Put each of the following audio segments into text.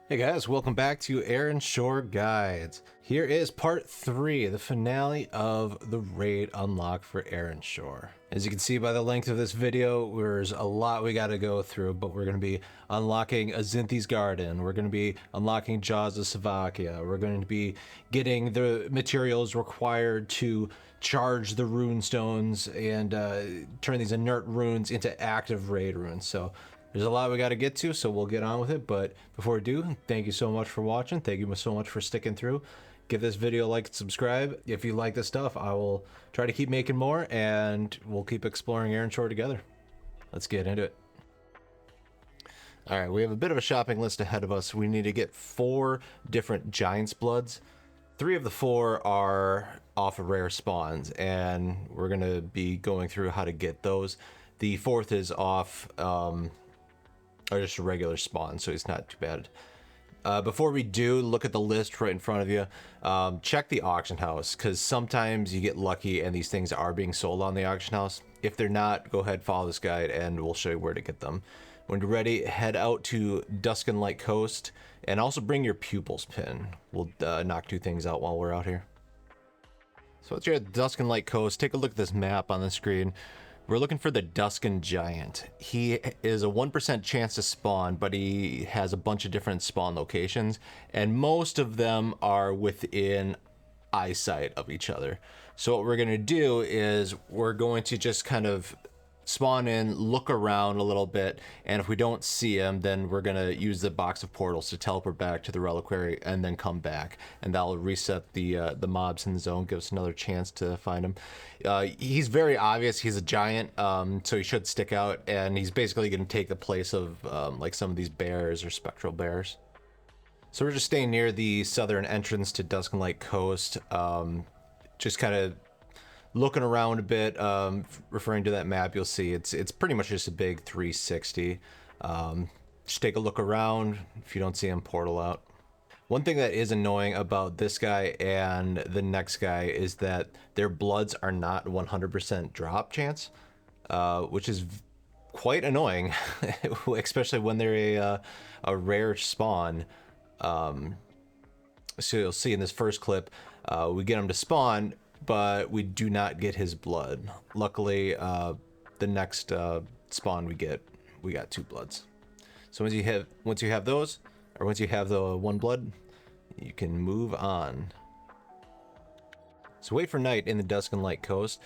Hey guys, welcome back to Erenshor Guides. Here is part 3, the finale of the raid unlock for Erenshor. As you can see by the length of this video, there's a lot we gotta go through, but we're gonna be unlocking Azynti's Garden, we're gonna be unlocking Jaws of Sivakaya, we're going to be getting the materials required to charge the rune stones and turn these inert runes into active raid runes. So there's a lot we got to get to, so we'll get on with it. But before we do, thank you so much for watching. Thank you so much for sticking through. Give this video a like and subscribe. If you like this stuff, I will try to keep making more, and we'll keep exploring Erenshor together. Let's get into it. All right, we have a bit of a shopping list ahead of us. We need to get 4 different Giant's Bloods. 3 of the 4 are off of rare spawns, and we're going to be going through how to get those. The 4th is off... or just a regular spawn, so it's not too bad. Before we do, look at the list right in front of you. Check the auction house, because sometimes you get lucky and these things are being sold on the auction house. If they're not, go ahead, follow this guide, and we'll show you where to get them. When you're ready, head out to Dusk and Light Coast, and also bring your pupils pin. We'll knock 2 things out while we're out here. So once you're at Dusk and Light Coast, take a look at this map on the screen. We're looking for the Duskin Giant. He is a 1% chance to spawn, but he has a bunch of different spawn locations, and most of them are within eyesight of each other. So what we're going to do is we're going to just kind of spawn in, look around a little bit, and if we don't see him, then we're going to use the box of portals to teleport back to the reliquary and then come back, and that'll reset the mobs in the zone, give us another chance to find him. He's very obvious. He's a giant, so he should stick out, and he's basically going to take the place of like some of these bears or spectral bears. So we're just staying near the southern entrance to Dusk and Light Coast, just kind of looking around a bit. Referring to that map, you'll see it's pretty much just a big 360. Just take a look around. If you don't see him, portal out. One thing that is annoying about this guy and the next guy is that their bloods are not 100% drop chance, which is quite annoying, especially when they're a rare spawn. So you'll see in this first clip, we get him to spawn, but we do not get his blood. Luckily, the next spawn we got 2 bloods. So once you have those, or once you have the 1 blood, you can move on. So wait for night in the Dusk and Light Coast.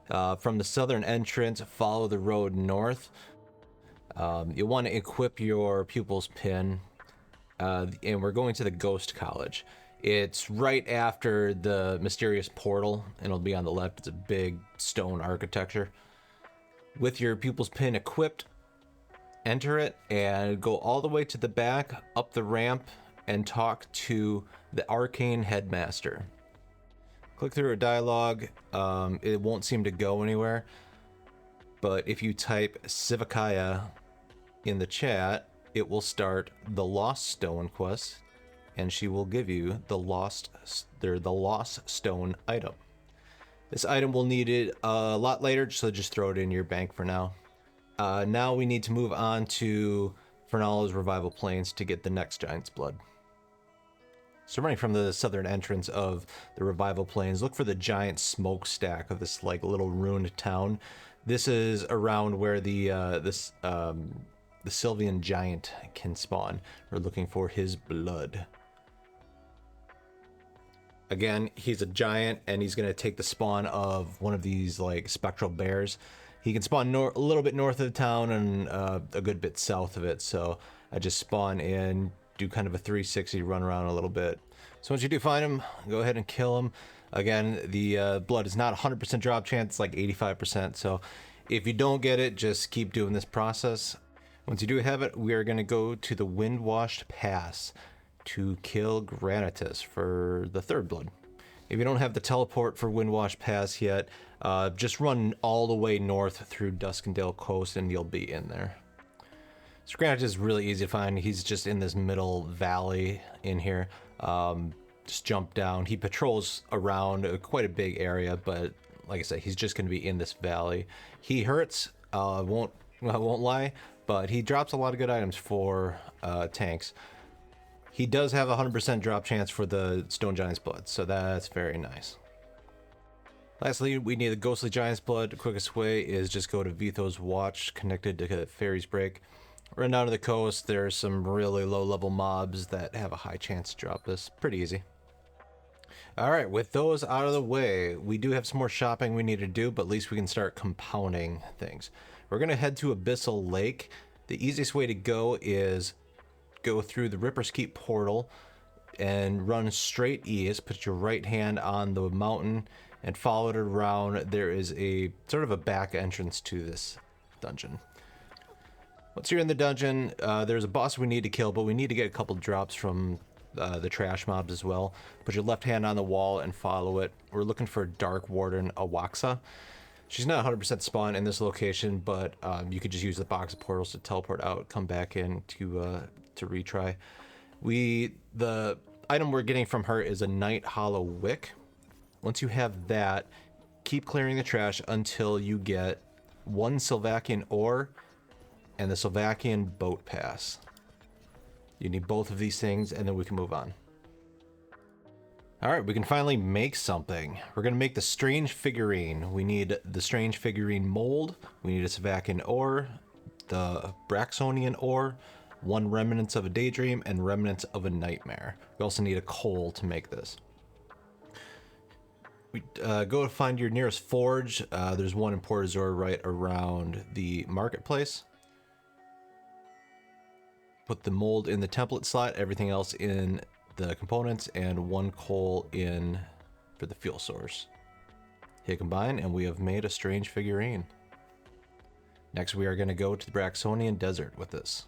From the southern entrance, follow the road north. You'll want to equip your pupil's pin, and we're going to the Ghost College. It's right after the mysterious portal, and it'll be on the left. It's a big stone architecture. With your pupil's pin equipped, enter it and go all the way to the back, up the ramp, and talk to the arcane headmaster. Click through a dialogue. It won't seem to go anywhere, but if you type Sivakaya in the chat, it will start the Lost Stone quest, and she will give you the Lost Stone item. This item will need it a lot later, so just throw it in your bank for now. Now we need to move on to Fernala's Revival Plains to get the next Giant's Blood. So running from the southern entrance of the Revival Plains, look for the giant smokestack of this like little ruined town. This is around where the Sylvian Giant can spawn. We're looking for his blood. Again, he's a giant, and he's going to take the spawn of one of these like spectral bears. He can spawn a little bit north of the town and a good bit south of it. So I just spawn in, do kind of a 360, run around a little bit. So once you do find him, go ahead and kill him. Again, the blood is not 100% drop chance, it's like 85%. So if you don't get it, just keep doing this process. Once you do have it, we are going to go to the Windwashed Pass to kill Granitus for the 3rd blood. If you don't have the teleport for Windwashed Pass yet, just run all the way north through Duskendale Coast and you'll be in there. So Granitus is really easy to find. He's just in this middle valley in here. Just jump down. He patrols around quite a big area, but like I said, he's just going to be in this valley. He hurts, I won't lie, but he drops a lot of good items for tanks. He does have a 100% drop chance for the Stone Giant's Blood, so that's very nice. Lastly, we need the Ghostly Giant's Blood. The quickest way is just go to Vitho's Watch, connected to Fairy's Break. Run down to the coast. There are some really low-level mobs that have a high chance to drop this. Pretty easy. Alright, with those out of the way, we do have some more shopping we need to do, but at least we can start compounding things. We're going to head to Abyssal Lake. The easiest way to go is go through the Ripper's Keep portal and run straight east. Put your right hand on the mountain and follow it around. There is a sort of a back entrance to this dungeon. Once you're in the dungeon, there's a boss we need to kill, but we need to get a couple drops from the trash mobs as well. Put your left hand on the wall and follow it. We're looking for Dark Warden Awaxa. She's not 100% spawn in this location, but you could just use the box of portals to teleport out, come back in to retry. The item we're getting from her is a nighthollow wick. Once you have that, keep clearing the trash until you get 1 Sivakayan ore and the Sivakayan boat pass. You need both of these things, and then we can move on. Alright, we can finally make something. We're going to make the strange figurine. We need the strange figurine mold, we need a Sivakayan ore, the Braxonian ore, 1 remnants of a daydream, and remnants of a nightmare. We also need a coal to make this. We go to find your nearest forge. There's one in Port Azor right around the marketplace. Put the mold in the template slot, everything else in the components, and 1 coal in for the fuel source. Hit combine, and we have made a strange figurine. Next, we are going to go to the Braxonian Desert with this.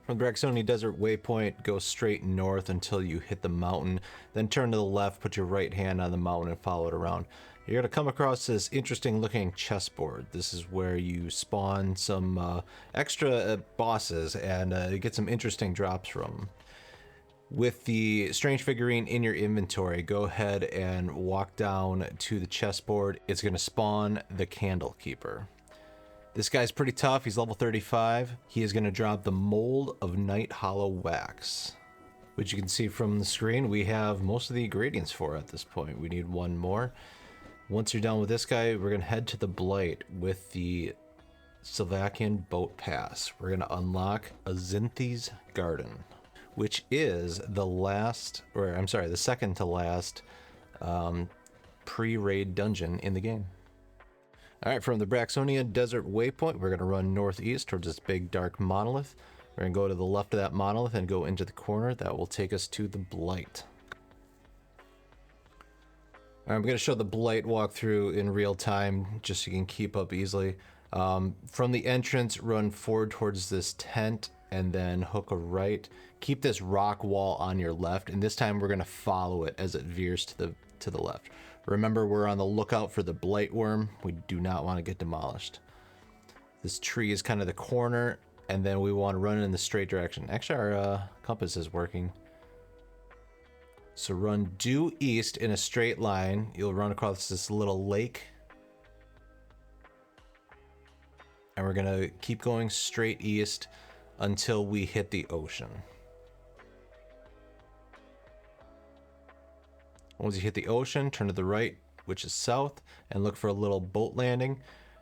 From the Braxonian Desert waypoint, go straight north until you hit the mountain, then turn to the left, put your right hand on the mountain and follow it around. You're going to come across this interesting looking chessboard. This is where you spawn some extra bosses and get some interesting drops from. With the strange figurine in your inventory, go ahead and walk down to the chessboard. It's going to spawn the Candle Keeper. This guy's pretty tough. He's level 35. He is going to drop the mold of nighthollow wax, which you can see from the screen. We have most of the ingredients for at this point. We need 1 more. Once you're done with this guy, we're going to head to the Blight with the Sivakayan boat pass. We're going to unlock Azynthe's Garden, which is the second to last pre-raid dungeon in the game. Alright, from the Braxonian Desert waypoint, we're going to run northeast towards this big dark monolith. We're going to go to the left of that monolith and go into the corner. That will take us to the Blight. Alright, I'm going to show the Blight walkthrough in real time, just so you can keep up easily. From the entrance, run forward towards this tent, and then hook a right. Keep this rock wall on your left, and this time we're going to follow it as it veers to the left. Remember, we're on the lookout for the blight worm. We do not want to get demolished. This tree is kind of the corner, and then we want to run in the straight direction. Actually, our compass is working. So run due east in a straight line. You'll run across this little lake. And we're going to keep going straight east until we hit the ocean. Once you hit the ocean, turn to the right, which is south, and look for a little boat landing.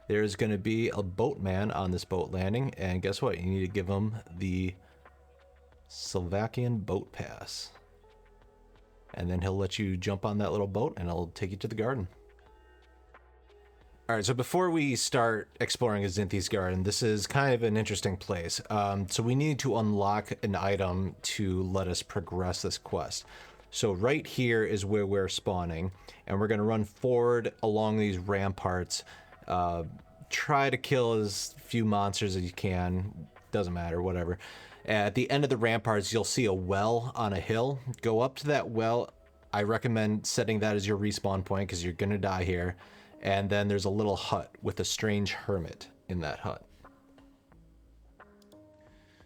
There's going to be a boatman on this boat landing, and guess what? You need to give him the Sivakayan boat pass. And then he'll let you jump on that little boat, and it'll take you to the garden. Alright, so before we start exploring Azynthe's garden, this is kind of an interesting place. So we need to unlock an item to let us progress this quest. So right here is where we're spawning, and we're going to run forward along these ramparts. Try to kill as few monsters as you can. Doesn't matter, whatever. At the end of the ramparts, you'll see a well on a hill. Go up to that well. I recommend setting that as your respawn point because you're going to die here. And then there's a little hut with a strange hermit in that hut.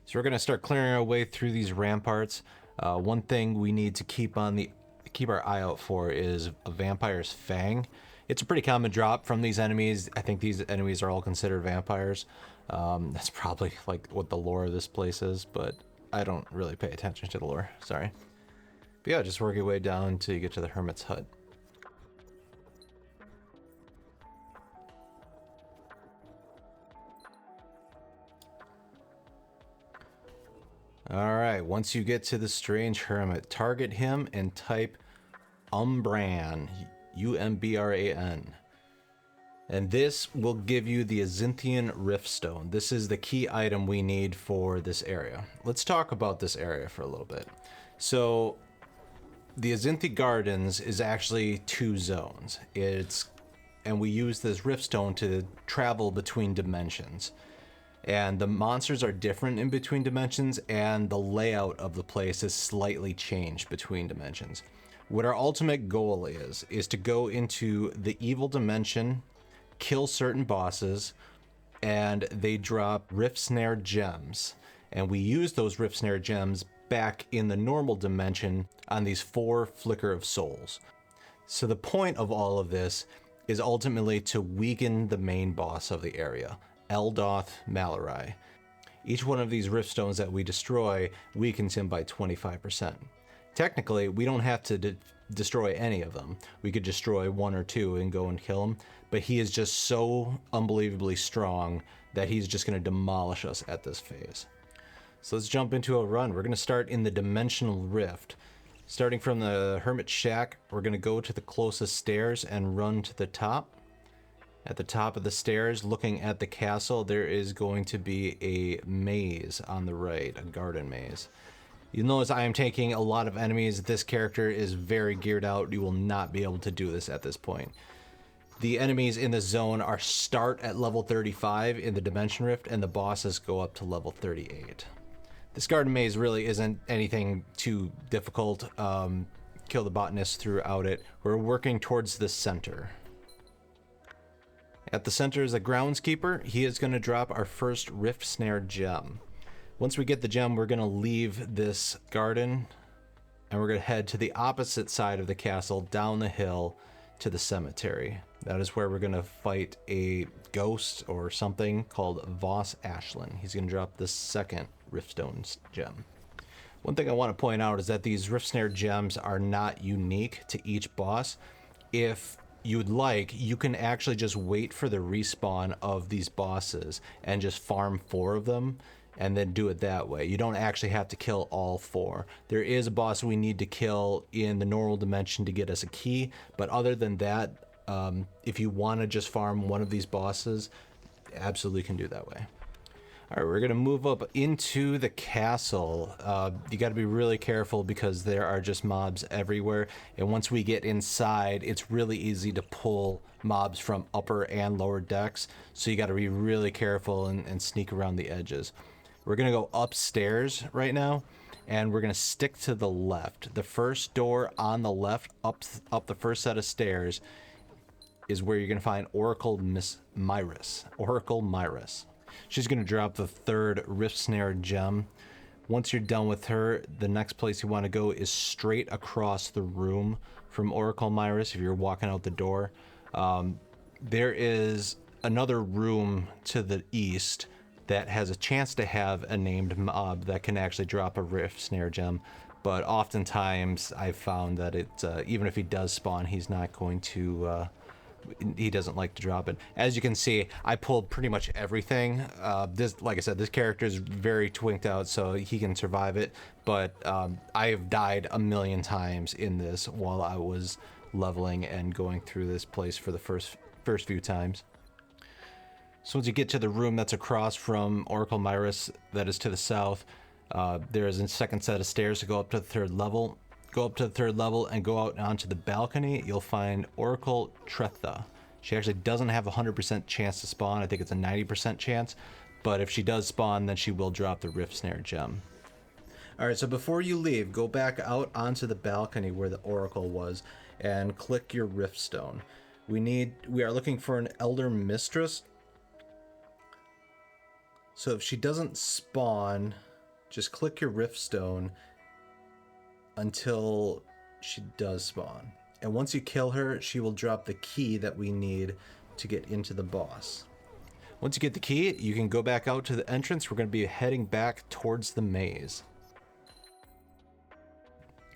So we're going to start clearing our way through these ramparts. One thing we need to keep our eye out for is a vampire's fang. It's a pretty common drop from these enemies. I think these enemies are all considered vampires. That's probably like what the lore of this place is, but I don't really pay attention to the lore, sorry. But yeah, just work your way down until you get to the hermit's hut. Alright, once you get to the strange hermit, target him and type Umbran, U-M-B-R-A-N. And this will give you the Azynthi Riftstone. This is the key item we need for this area. Let's talk about this area for a little bit. So, the Azynthi Gardens is actually 2 zones. And we use this Riftstone to travel between dimensions. And the monsters are different in between dimensions, and the layout of the place is slightly changed between dimensions. What our ultimate goal is to go into the evil dimension, kill certain bosses, and they drop Rift Snare gems. And we use those Rift Snare gems back in the normal dimension on these 4 Flicker of Souls. So the point of all of this is ultimately to weaken the main boss of the area, Eldoth Malarai. Each one of these rift stones that we destroy weakens him by 25%. Technically, we don't have to destroy any of them. We could destroy 1 or 2 and go and kill him, but he is just so unbelievably strong that he's just going to demolish us at this phase. So let's jump into a run. We're going to start in the Dimensional Rift. Starting from the Hermit Shack, we're going to go to the closest stairs and run to the top. At the top of the stairs, looking at the castle, there is going to be a maze on the right, a garden maze. You'll notice I am taking a lot of enemies. This character is very geared out. You will not be able to do this at this point. The enemies in the zone are start at level 35 in the Dimension Rift, and the bosses go up to level 38. This garden maze really isn't anything too difficult. Kill the botanist throughout it. We're working towards the center. At the center is a groundskeeper. He is going to drop our first Rift Snare gem. Once we get the gem, we're going to leave this garden and we're going to head to the opposite side of the castle, down the hill to the cemetery. That is where we're going to fight a ghost or something called Voss Ashlyn. He's going to drop the second Riftstone gem. One thing I want to point out is that these Rift Snare gems are not unique to each boss. If you would like, you can actually just wait for the respawn of these bosses and just farm 4 of them and then do it that way. You don't actually have to kill all 4. There is a boss we need to kill in the normal dimension to get us a key, but other than that, if you want to just farm one of these bosses, absolutely can do that way. All right, we're going to move up into the castle. You got to be really careful because there are just mobs everywhere. And once we get inside, it's really easy to pull mobs from upper and lower decks. So you got to be really careful and sneak around the edges. We're going to go upstairs right now, and we're going to stick to the left. The first door on the left, up the first set of stairs, is where you're going to find Oracle Myris. Oracle Myris. She's going to drop the 3rd Rift Snare gem. Once you're done with her, the next place you want to go is straight across the room from Oracle Myris if you're walking out the door. There is another room to the east that has a chance to have a named mob that can actually drop a Rift Snare gem. But oftentimes I've found that even if he does spawn, he's not going to... he doesn't like to drop it. As you can see, I pulled pretty much everything. Like I said, this character is very twinked out, so he can survive it. But I have died a million times in this while I was leveling and going through this place for the first few times. So once you get to the room that's across from Oracle Myris, that is to the south, there is a second set of stairs to go up to the 3rd level. Go up to the 3rd level and go out onto the balcony. You'll find Oracle Tretha. She actually doesn't have a 100% chance to spawn. I think it's a 90% chance. But if she does spawn, then she will drop the Rift Snare gem. Alright, so before you leave, go back out onto the balcony where the Oracle was and click your Rift Stone. We are looking for an Elder Mistress. So if she doesn't spawn, just click your Rift Stone until she does spawn. And once you kill her, she will drop the key that we need to get into the boss. Once you get the key, you can go back out to the entrance. We're going to be heading back towards the maze.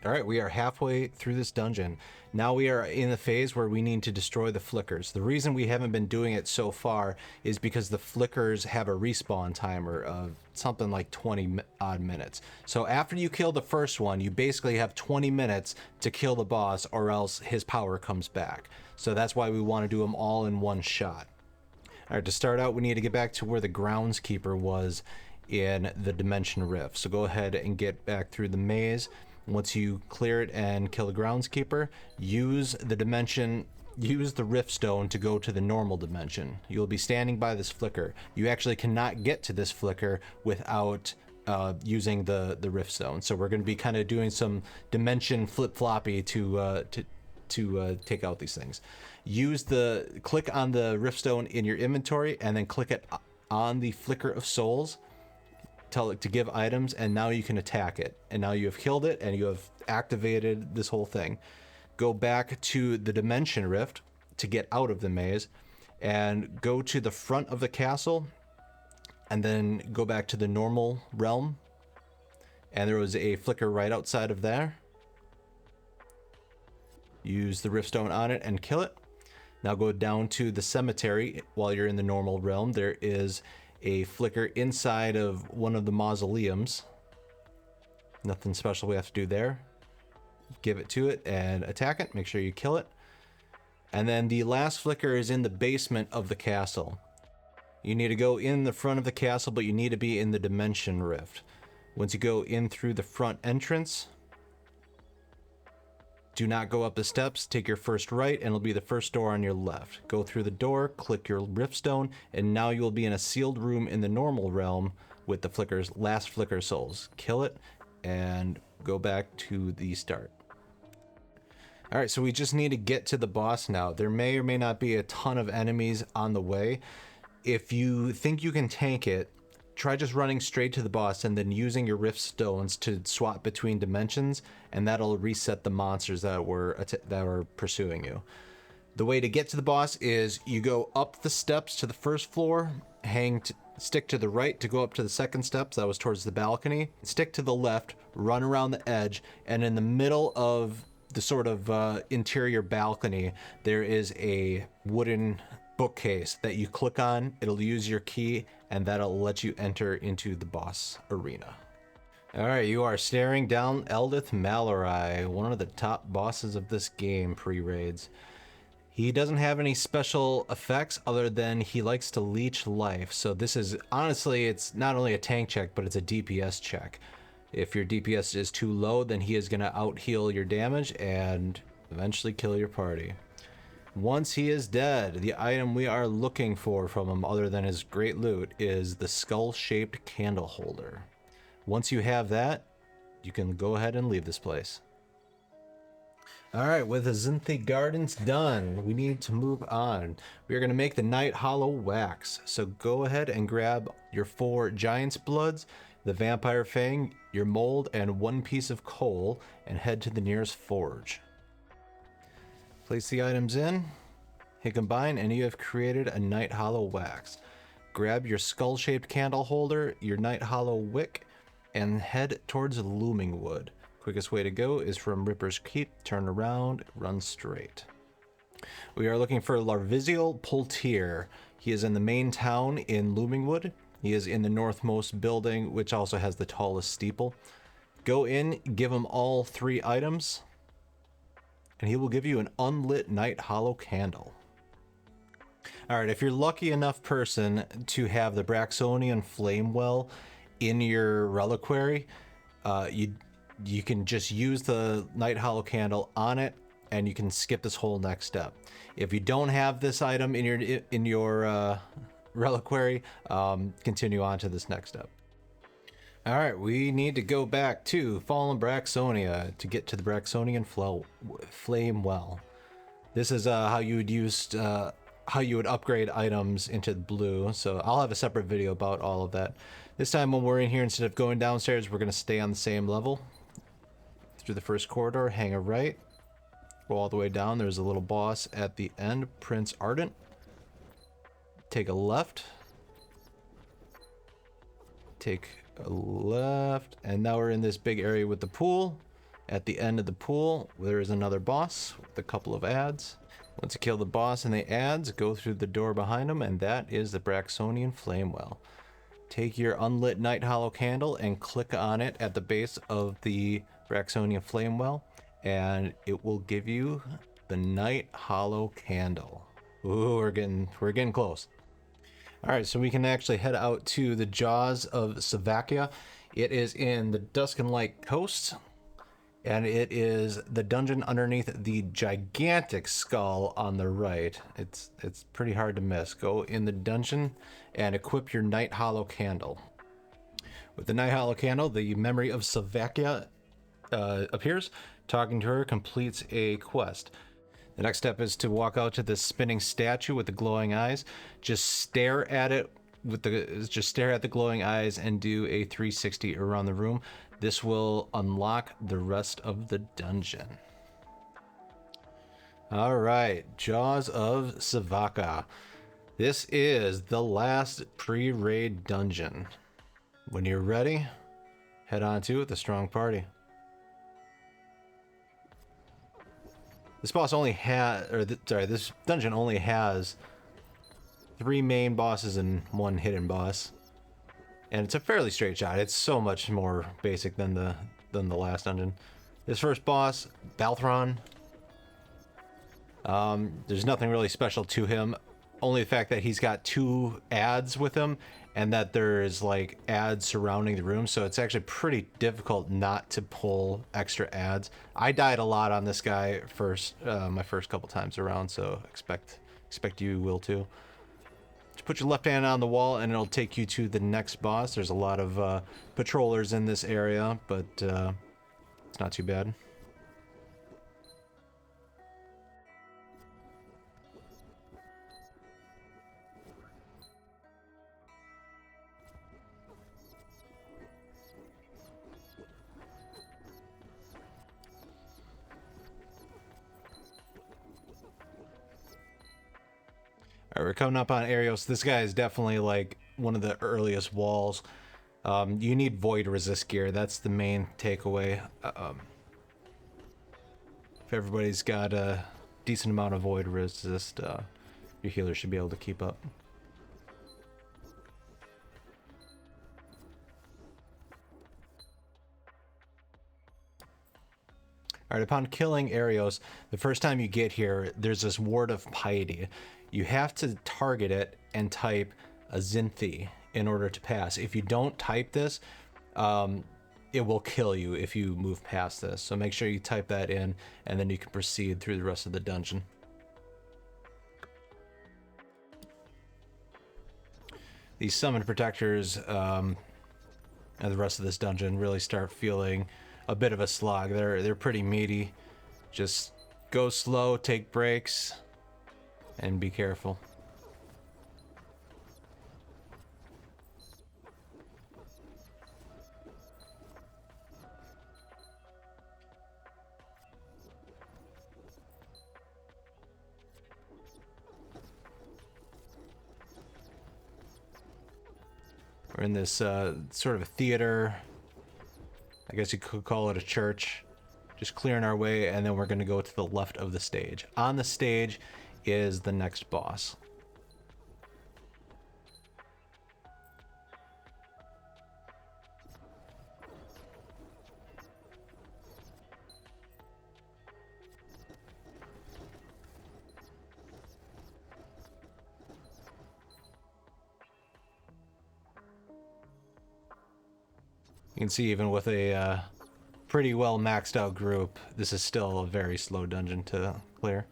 All right, we are halfway through this dungeon. Now we are in the phase where we need to destroy the flickers. The reason we haven't been doing it so far is because the flickers have a respawn timer of something like 20 odd minutes. So after you kill the first one, you basically have 20 minutes to kill the boss, or else his power comes back. So that's why we want to do them all in one shot. All right, to start out, we need to get back to where the groundskeeper was in the Dimension Rift. So go ahead and get back through the maze. Once you clear it and kill the groundskeeper, use the rift stone to go to the normal dimension. You'll be standing by this flicker. You actually cannot get to this flicker without using the rift stone. So we're going to be kind of doing some dimension flip-floppy to take out these things. Click on the rift stone in your inventory and then click it on the flicker of souls. Tell it to give items, and now you can attack it. And now you have killed it and you have activated this whole thing. Go back to the Dimension Rift to get out of the maze and go to the front of the castle and then go back to the normal realm. And there was a flicker right outside of there. Use the riftstone on it and kill it. Now go down to the cemetery while you're in the normal realm. There is a flicker inside of one of the mausoleums. Nothing special we have to do there. Give it to it and attack it. Make sure you kill it. And then the last flicker is in the basement of the castle. You need to go in the front of the castle, but you need to be in the Dimension Rift. Once you go in through the front entrance, do not go up the steps. Take your first right, and it'll be the first door on your left. Go through the door, click your riftstone, and now you will be in a sealed room in the normal realm with the last flicker souls. Kill it, and go back to the start. All right, so we just need to get to the boss now. There may or may not be a ton of enemies on the way. If you think you can tank it, try just running straight to the boss and then using your rift stones to swap between dimensions, and that'll reset the monsters that were pursuing you. The way to get to the boss is you go up the steps to the first floor, stick to the right to go up to the second steps, that was towards the balcony, stick to the left, run around the edge, and in the middle of the sort of interior balcony, there is a wooden bookcase that you click on. It'll use your key and that'll let you enter into the boss arena. All right, you are staring down Eldith Mallory, one of the top bosses of this game pre-raids. He doesn't have any special effects other than he likes to leech life. So this is, honestly, it's not only a tank check, but it's a DPS check. If your DPS is too low, then he is going to out-heal your damage and eventually kill your party. Once he is dead, the item we are looking for from him, other than his great loot, is the skull-shaped candle holder. Once you have that, you can go ahead and leave this place. Alright, with Azynthi Gardens done, we need to move on. We are going to make the nighthollow wax. So go ahead and grab your 4 Giant's Bloods, the Vampire Fang, your mold, and 1 piece of coal, and head to the nearest forge. Place the items in, hit combine, and you have created a nighthollow wax. Grab your skull-shaped candle holder, your nighthollow wick, and head towards Looming Wood. Quickest way to go is from Ripper's Keep, turn around, run straight. We are looking for Larviziel Poltier. He is in the main town in Looming Wood. He is in the northmost building, which also has the tallest steeple. Go in, give him all 3 items, and he will give you an unlit nighthollow candle. Alright, if you're lucky enough person to have the Braxonian Flame Well in your reliquary, you can just use the nighthollow candle on it, and you can skip this whole next step. If you don't have this item in your reliquary, continue on to this next step. Alright, we need to go back to Fallen Braxonia to get to the Braxonian Flame Well. This is how you would upgrade items into blue, so I'll have a separate video about all of that. This time when we're in here, instead of going downstairs, we're going to stay on the same level. Through the first corridor, hang a right, go all the way down. There's a little boss at the end, Prince Ardent. Take a left. Take a left, and now we're in this big area with the pool. At the end of the pool, there is another boss with a couple of ads. Once you kill the boss and the ads, go through the door behind them, and that is the Braxonian Flamewell. Take your unlit nighthollow candle and click on it at the base of the Braxonian Flamewell, and it will give you the nighthollow candle. Ooh, we're getting close. All right, so we can actually head out to the Jaws of Sivakaya. It is in the Dusk and Light Coast, and it is the dungeon underneath the gigantic skull on the right. It's pretty hard to miss. Go in the dungeon and equip your nighthollow candle. With the nighthollow candle, the memory of Sivakaya appears. Talking to her completes a quest. The next step is to walk out to this spinning statue with the glowing eyes. Just stare at it just stare at the glowing eyes and do a 360 around the room. This will unlock the rest of the dungeon. All right, Jaws of Sivakaya. This is the last pre-raid dungeon. When you're ready, head on to it with a strong party. This boss only has, this dungeon only has 3 main bosses and 1 hidden boss, and it's a fairly straight shot. It's so much more basic than the last dungeon. This first boss, Balthron. There's nothing really special to him, only the fact that he's got 2 ads with him, and that there's like ads surrounding the room, so it's actually pretty difficult not to pull extra ads. I died a lot on this guy my first couple times around, so expect you will too. Just put your left hand on the wall and it'll take you to the next boss. There's a lot of patrollers in this area, but it's not too bad. All right, we're coming up on Arios. This guy is definitely like one of the earliest walls. You need void resist gear. That's the main takeaway. If everybody's got a decent amount of void resist, your healer should be able to keep up. All right, upon killing Arios, the first time you get here, there's this word of piety. You have to target it and type Azynthi in order to pass. If you don't type this, it will kill you if you move past this. So make sure you type that in, and then you can proceed through the rest of the dungeon. These summon protectors and the rest of this dungeon really start feeling a bit of a slog. They're pretty meaty. Just go slow, take breaks, and be careful. We're in this sort of a theater. I guess you could call it a church. Just clearing our way, and then we're going to go to the left of the stage. On the stage is the next boss. You can see even with a pretty well maxed out group, this is still a very slow dungeon to clear.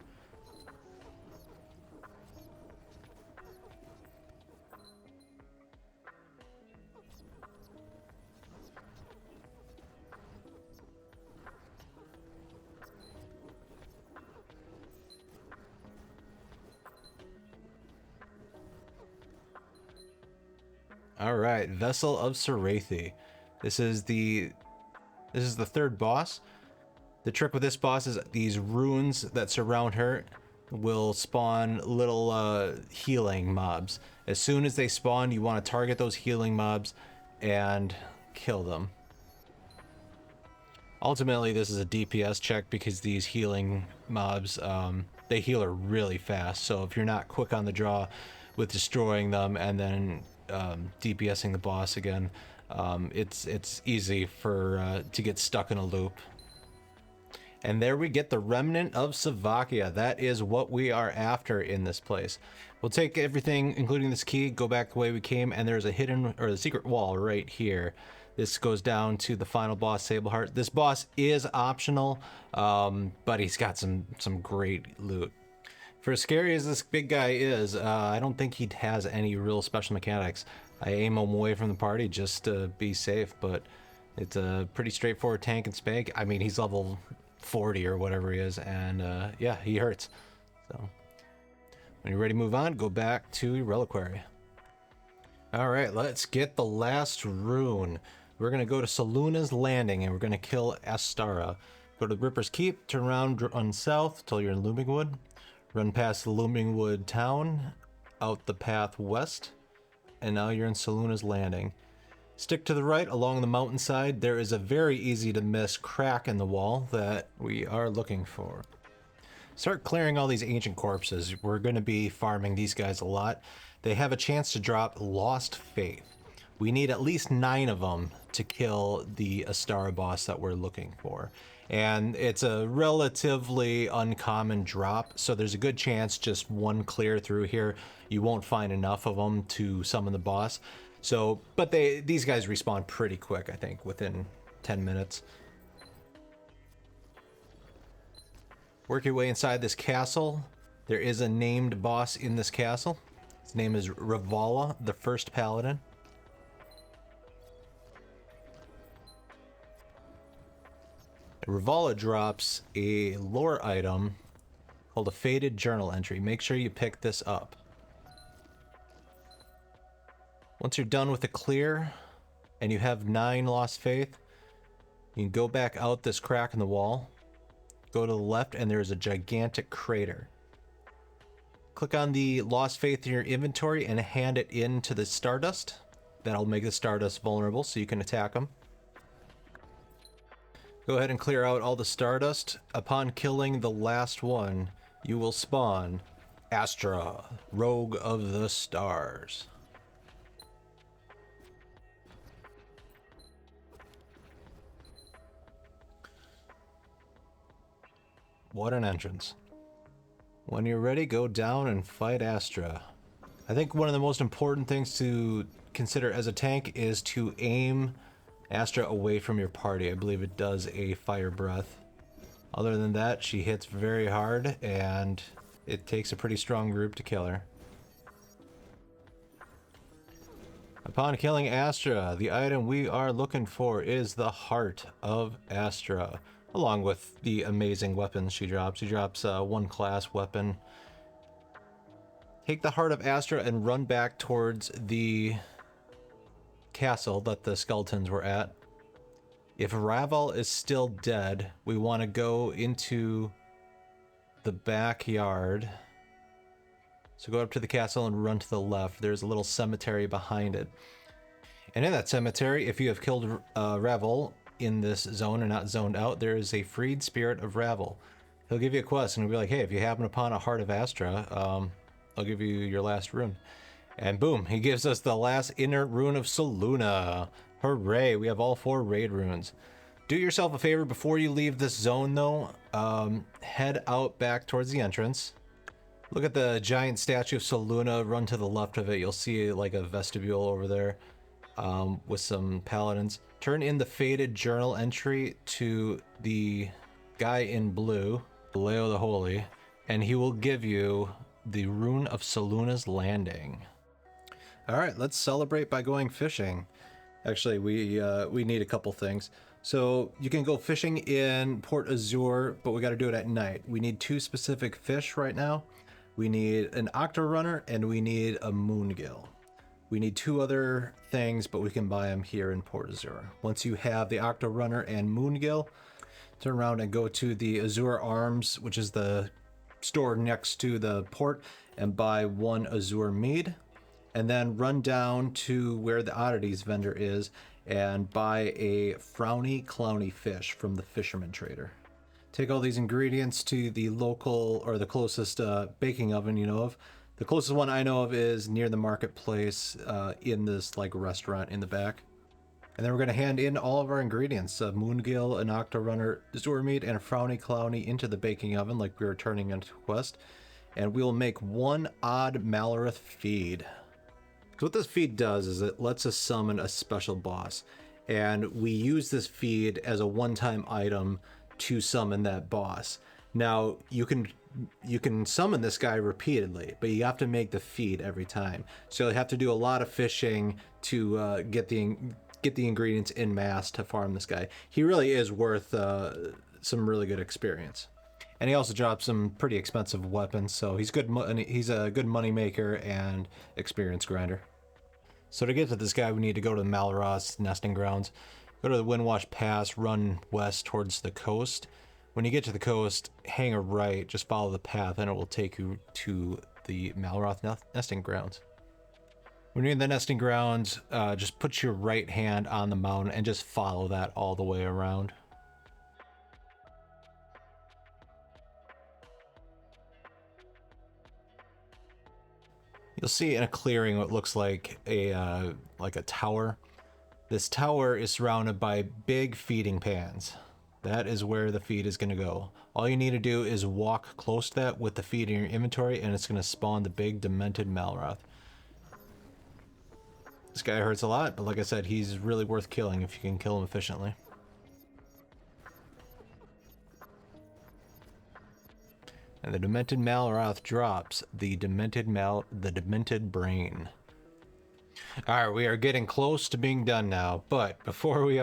All right, Vessel of Sarathi. This is the third boss. The trick with this boss is these runes that surround her will spawn little healing mobs. As soon as they spawn, you want to target those healing mobs and kill them. Ultimately, this is a DPS check because these healing mobs, they heal her really fast. So if you're not quick on the draw with destroying them and then DPSing the boss again, it's easy for to get stuck in a loop. And there we get the remnant of Sivakaya. That is what we are after in this place. We'll take everything, including this key, go back the way we came, and there's a hidden, or the secret wall right here. This goes down to the final boss, Sableheart. This boss is optional, but he's got some great loot. For as scary as this big guy is, I don't think he has any real special mechanics. I aim him away from the party just to be safe, but it's a pretty straightforward tank and spank. I mean, he's level 40 or whatever he is, and yeah, he hurts. So when you're ready to move on, go back to your reliquary. All right, let's get the last rune. We're gonna go to Saluna's Landing and we're gonna kill Astara. Go to the Ripper's Keep, turn around, run south till you're in Loomingwood. Run past the Loomingwood town, out the path west, and now you're in Saluna's Landing. Stick to the right along the mountainside. There is a very easy to miss crack in the wall that we are looking for. Start clearing all these ancient corpses. We're going to be farming these guys a lot. They have a chance to drop Lost Faith. We need at least 9 of them to kill the Astara boss that we're looking for. And it's a relatively uncommon drop, so there's a good chance just one clear through here, you won't find enough of them to summon the boss. So, but these guys respawn pretty quick, I think, within 10 minutes. Work your way inside this castle. There is a named boss in this castle. His name is Ravala, the first paladin. Ravala drops a lore item called a Faded Journal Entry. Make sure you pick this up. Once you're done with the clear and you have 9 Lost Faith, you can go back out this crack in the wall, go to the left, and there's a gigantic crater. Click on the Lost Faith in your inventory and hand it into the Stardust. That'll make the Stardust vulnerable so you can attack them. Go ahead and clear out all the Stardust. Upon killing the last one, you will spawn Astra, Rogue of the Stars. What an entrance. When you're ready, go down and fight Astra. I think one of the most important things to consider as a tank is to aim Astra away from your party. I believe it does a fire breath. Other than that, she hits very hard and it takes a pretty strong group to kill her. Upon killing Astra, the item we are looking for is the Heart of Astra, along with the amazing weapons she drops. She drops one class weapon. Take the Heart of Astra and run back towards the castle that the skeletons were at. If Raval is still dead, we want to go into the backyard. So go up to the castle and run to the left. There's a little cemetery behind it. And in that cemetery, if you have killed Raval in this zone and not zoned out, there is a freed spirit of Raval. He'll give you a quest and he'll be like, hey, if you happen upon a Heart of Astra, I'll give you your last rune. And boom, he gives us the last inner rune of Saluna. Hooray, we have all 4 raid runes. Do yourself a favor before you leave this zone though, head out back towards the entrance. Look at the giant statue of Saluna, run to the left of it. You'll see like a vestibule over there with some paladins. Turn in the Faded Journal Entry to the guy in blue, Leo the Holy, and he will give you the rune of Saluna's Landing. All right, let's celebrate by going fishing. Actually, we need a couple things. So you can go fishing in Port Azure, but we got to do it at night. We need 2 specific fish right now. We need an Octorunner and we need a Moongill. We need 2 other things, but we can buy them here in Port Azure. Once you have the Octorunner and Moongill, turn around and go to the Azure Arms, which is the store next to the port, and buy 1 Azure Mead. And then run down to where the oddities vendor is and buy a frowny clowny fish from the fisherman trader. Take all these ingredients to the local or the closest baking oven you know of. The closest one I know of is near the marketplace in this like restaurant in the back. And then we're going to hand in all of our ingredients, a Moongill, an Octorunner, Zor meat, and a Frowny Clowny into the baking oven like we were turning into a quest. And we'll make one odd Malaroth feed. So what this feed does is it lets us summon a special boss. And we use this feed as a one-time item to summon that boss. Now, you can summon this guy repeatedly, but you have to make the feed every time. So you have to do a lot of fishing to get the ingredients in mass to farm this guy. He really is worth some really good experience. And he also drops some pretty expensive weapons, so he's good. He's a good money maker and experience grinder. So to get to this guy, we need to go to the Malaroth's nesting grounds. Go to the Windwash Pass, run west towards the coast. When you get to the coast, hang a right, just follow the path, and it will take you to the Malaroth nesting grounds. When you're in the nesting grounds, just put your right hand on the mountain and just follow that all the way around. You'll see in a clearing what looks like a tower. This tower is surrounded by big feeding pans. That is where the feed is going to go. All you need to do is walk close to that with the feed in your inventory, and it's going to spawn the big demented Malaroth. This guy hurts a lot, but like I said, he's really worth killing if you can kill him efficiently. And the demented Malaroth drops the demented brain. Alright, we are getting close to being done now, but before we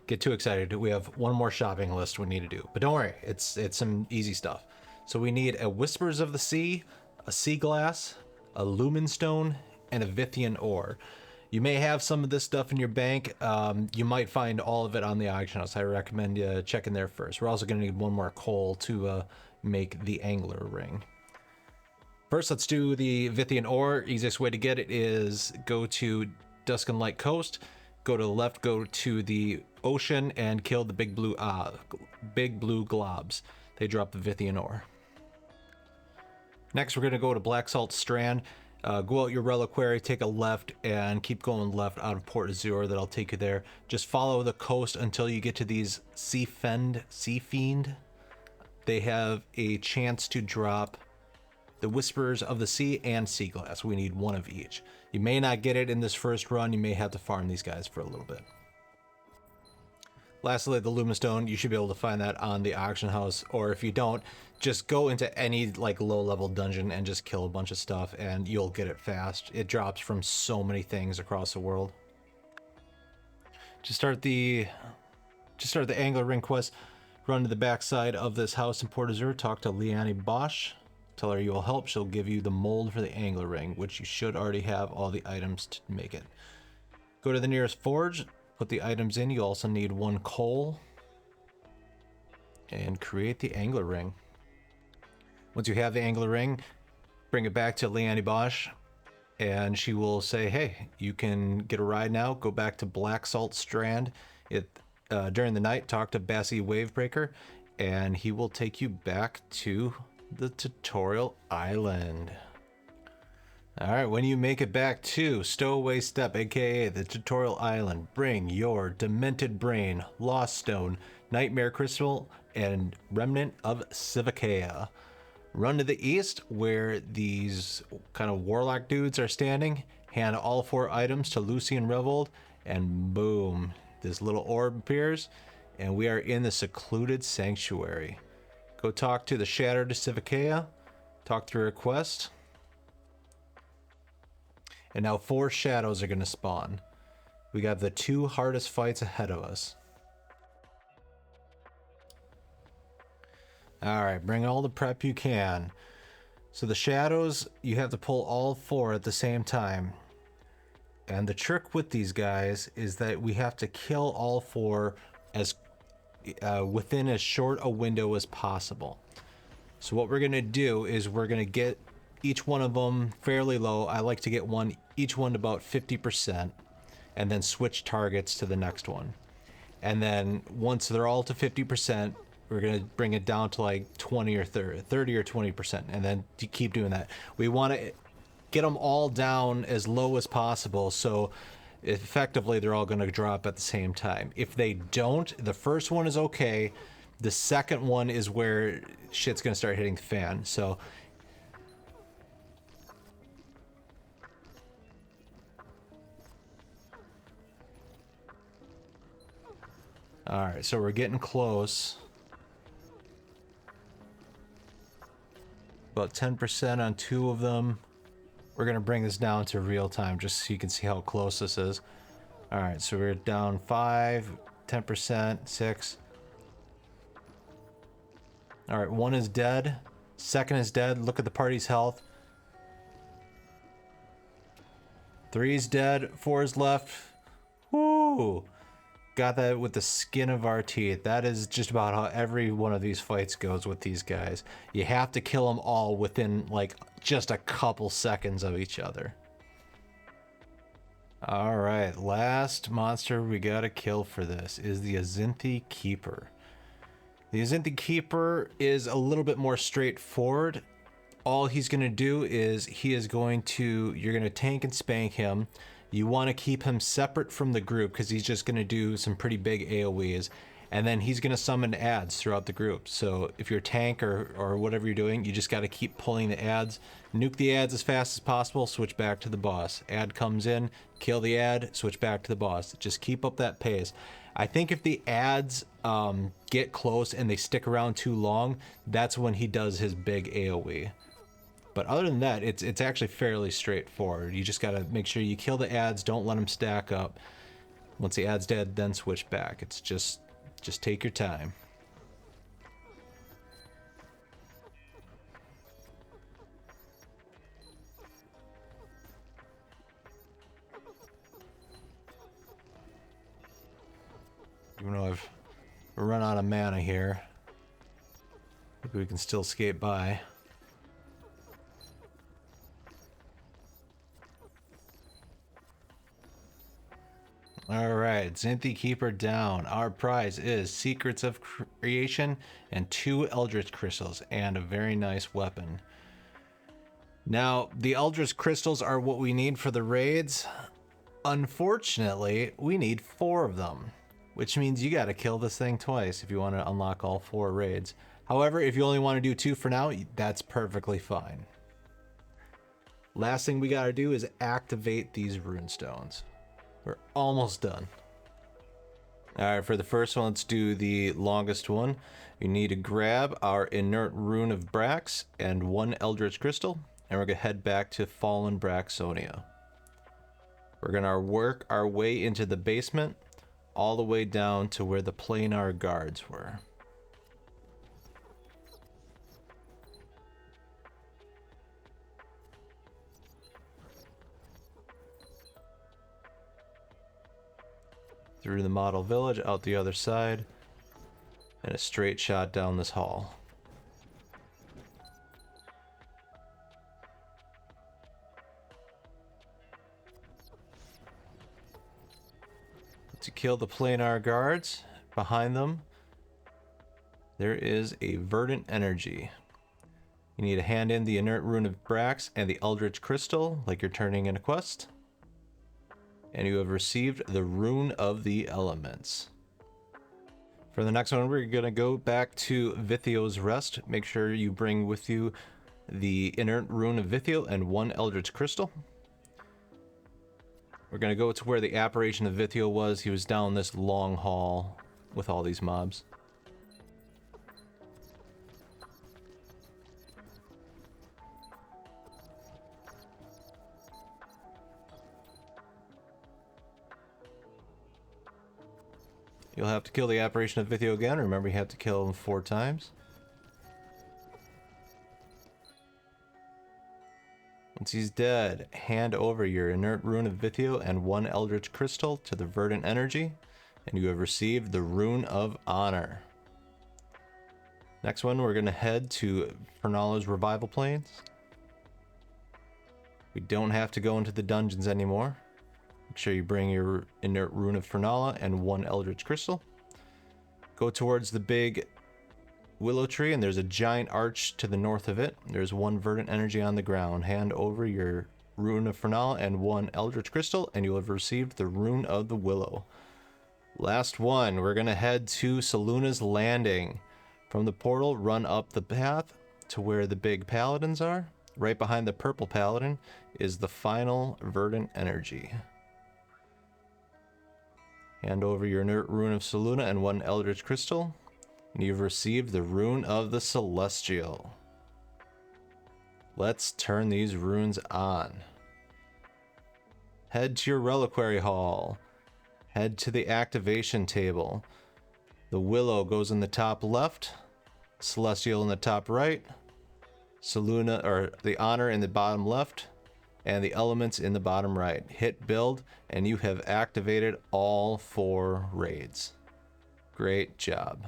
get too excited, we have one more shopping list we need to do. But don't worry, it's some easy stuff. So we need a Whispers of the Sea, a Sea Glass, a Lumenstone, and a Vithian ore. You may have some of this stuff in your bank. You might find all of it on the auction house. I recommend you check in there first. We're also going to need one more coal to make the angler ring. First, let's do the Vithian ore. Easiest way to get it is go to Dusk and Light Coast, go to the left, go to the ocean, and kill the big blue globs. They drop the Vithian ore. Next, we're going to go to Black Salt Strand. Go out your reliquary, take a left, and keep going left out of Port Azure. That'll take you there. Just follow the coast until you get to these Sea Fiend. They have a chance to drop the Whispers of the Sea and Sea Glass. We need one of each. You may not get it in this first run. You may have to farm these guys for a little bit. Lastly, the Lumistone, you should be able to find that on the auction house, or if you don't, just go into any like low-level dungeon and just kill a bunch of stuff and you'll get it fast. It drops from so many things across the world. To start the angler ring quest, run to the backside of this house in Port Azure, talk to Liani Bosch. Tell her you will help. She'll give you the mold for the angler ring, which you should already have all the items to make it. Go to the nearest forge, put the items in. You also need one coal, and create the angler ring. Once you have the angler ring, bring it back to Liani Bosch, and she will say, hey, you can get a ride now. Go back to Black Salt Strand. During the night, talk to Bassi Wavebreaker, and he will take you back to the tutorial island. Alright, when you make it back to Stowaway Step, aka the tutorial island, bring your Demented Brain, Lost Stone, Nightmare Crystal, and Remnant of Sivakaya. Run to the east where these kind of warlock dudes are standing, hand all 4 items to Lucian Revold, and boom, this little orb appears, and we are in the Secluded Sanctuary. Go talk to the Shattered Sivakaya, talk through a quest. And now 4 shadows are going to spawn. We got the 2 hardest fights ahead of us. Alright, bring all the prep you can. So the shadows, you have to pull all 4 at the same time. And the trick with these guys is that we have to kill all 4 as within as short a window as possible. So what we're going to do is we're going to get each one of them fairly low. I like to get each one to about 50%. and then switch targets to the next one. And then once they're all to 50%, we're going to bring it down to like 20 or 30 or 20%, and then keep doing that. We want to get them all down as low as possible, so effectively they're all going to drop at the same time. If they don't, the first one is okay. The second one is where shit's going to start hitting the fan. So all right, so we're getting close. About 10% on 2 of them. We're going to bring this down to real time just so you can see how close this is. All right, so we're down 5, 10%, 6. All right, 1 is dead. 2nd is dead. Look at the party's health. 3 is dead. 4 is left. Woo! Got that with the skin of our teeth. That is just about how every one of these fights goes with these guys. You have to kill them all within like just a couple seconds of each other. All right, last monster we gotta kill for this is the Azynthi Keeper. The Azynthi Keeper is a little bit more straightforward. All he's gonna do is you're gonna tank and spank him. You want to keep him separate from the group because he's just going to do some pretty big AoEs, and then he's going to summon adds throughout the group. So if you're tank or whatever you're doing, you just got to keep pulling the adds, nuke the adds as fast as possible, switch back to the boss. Add comes in, kill the add, switch back to the boss. Just keep up that pace. I think if the adds get close and they stick around too long, that's when he does his big AoE. But other than that, it's actually fairly straightforward. You just gotta make sure you kill the adds, don't let them stack up. Once the ad's dead, then switch back. It's just take your time. Even though I've run out of mana here, maybe we can still skate by. Alright, Azynthi Keeper down. Our prize is Secrets of Creation and 2 Eldritch Crystals and a very nice weapon. Now, the Eldritch Crystals are what we need for the raids. Unfortunately, we need 4 of them, which means you gotta kill this thing twice if you want to unlock all 4 raids. However, if you only want to do 2 for now, that's perfectly fine. Last thing we gotta do is activate these runestones. We're almost done. Alright, for the first one, let's do the longest one. You need to grab our inert rune of Brax and 1 Eldritch Crystal, and we're going to head back to Fallen Braxonia. We're going to work our way into the basement, all the way down to where the planar guards were. Through the model village, out the other side, and a straight shot down this hall. To kill the planar guards, behind them, there is a verdant energy. You need to hand in the inert rune of Brax and the Eldritch Crystal, like you're turning in a quest. And you have received the Rune of the Elements. For the next one, we're going to go back to Vithio's Rest. Make sure you bring with you the inert rune of Vithio and 1 Eldritch Crystal. We're going to go to where the apparition of Vithio was. He was down this long hall with all these mobs. You'll have to kill the apparition of Vithio again. Remember, you have to kill him 4 times. Once he's dead, hand over your inert rune of Vithio and 1 Eldritch Crystal to the verdant energy, and you have received the Rune of Honor. Next one, we're going to head to Fernala's Revival Plains. We don't have to go into the dungeons anymore. Make sure you bring your inert Rune of Fernala and 1 Eldritch Crystal. Go towards the big willow tree, and there's a giant arch to the north of it. There's 1 Verdant Energy on the ground. Hand over your Rune of Fernala and 1 Eldritch Crystal, and you'll have received the Rune of the Willow. Last one, we're gonna head to Saluna's Landing. From the portal, run up the path to where the big paladins are. Right behind the purple paladin is the final Verdant Energy. Hand over your inert Rune of Saluna and 1 Eldritch Crystal, and you've received the Rune of the Celestial. Let's turn these runes on. Head to your Reliquary Hall. Head to the activation table. The Willow goes in the top left, Celestial in the top right, Saluna, or the Honor, in the bottom left, and the Elements in the bottom right. Hit build, and you have activated all 4 raids. Great job.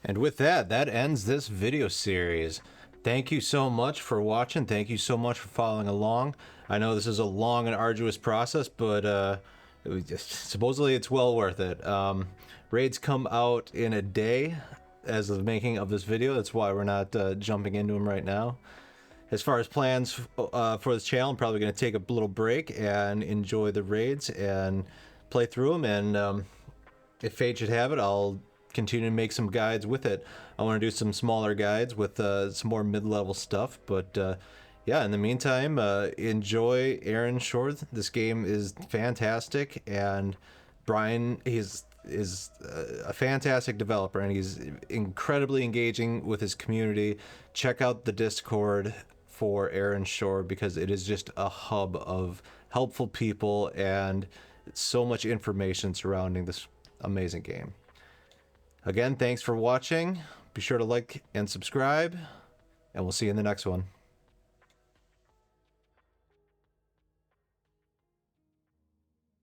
And with that, that ends this video series. Thank you so much for watching. Thank you so much for following along. I know this is a long and arduous process, but supposedly it's well worth it. Raids come out in a day as of the making of this video. That's why we're not jumping into them right now. As far as plans for this channel, I'm probably going to take a little break and enjoy the raids and play through them. And if fate should have it, I'll continue to make some guides with it. I want to do some smaller guides with some more mid-level stuff. But yeah, in the meantime, enjoy Erenshor. This game is fantastic, and Brian is a fantastic developer, and he's incredibly engaging with his community. Check out the Discord for Erenshor, because it is just a hub of helpful people and so much information surrounding this amazing game. Again, thanks for watching. Be sure to like and subscribe, and we'll see you in the next one.